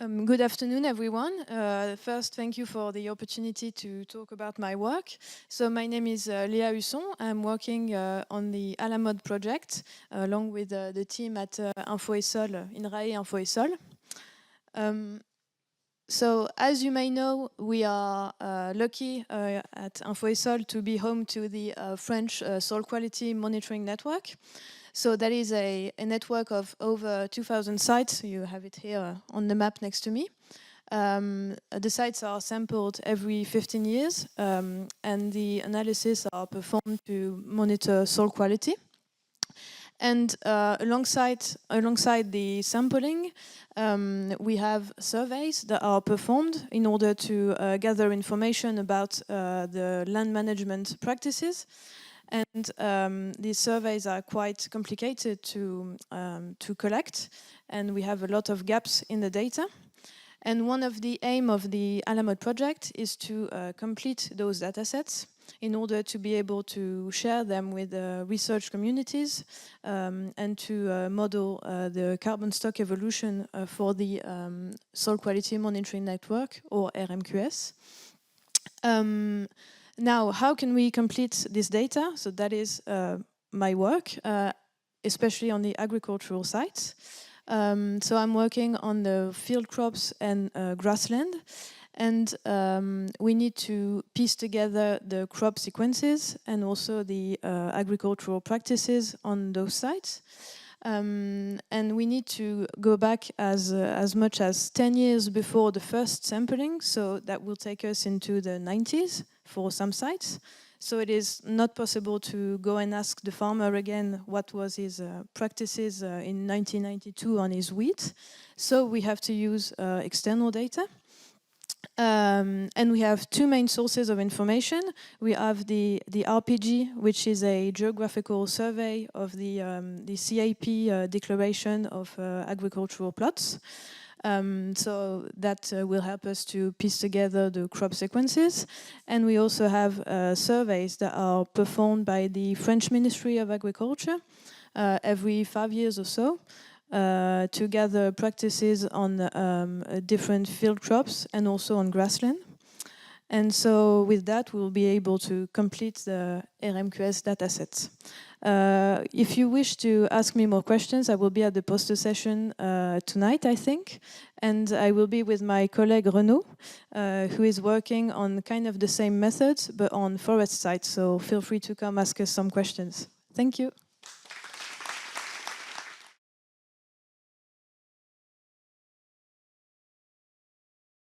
Good afternoon, everyone. First, thank you for the opportunity to talk about my work. So my name is Léa Husson. I'm working on the ALAMOD project along with the team at Info et Sol, INRAE Info et Sol. So as you may know, we are lucky at Info et Sol to be home to the French soil quality monitoring network. So that is a network of over 2,000 sites. You have it here on the map next to me. The sites are sampled every 15 years and the analysis are performed to monitor soil quality. And alongside the sampling, we have surveys that are performed in order to gather information about the land management practices. And these surveys are quite complicated to collect, and we have a lot of gaps in the data. And one of the aim of the ALAMOD project is to complete those data sets in order to be able to share them with research communities and to model the carbon stock evolution for the soil quality monitoring network, or RMQS. Now, how can we complete this data? So that is my work, especially on the agricultural sites. So I'm working on the field crops and grassland, and we need to piece together the crop sequences and also the agricultural practices on those sites. And we need to go back as much as 10 years before the first sampling, so that will take us into the 90s for some sites. So it is not possible to go and ask the farmer again what was his practices in 1992 on his wheat. So we have to use external data. And we have two main sources of information. We have the RPG, which is a geographical survey of the CAP declaration of agricultural plots. So that will help us to piece together the crop sequences. And we also have surveys that are performed by the French Ministry of Agriculture every 5 years or so. To gather practices on different field crops and also on grassland. And so with that, we'll be able to complete the RMQS datasets. If you wish to ask me more questions, I will be at the poster session tonight, I think. And I will be with my colleague Renaud, who is working on kind of the same methods, but on forest sites. So feel free to come ask us some questions. Thank you.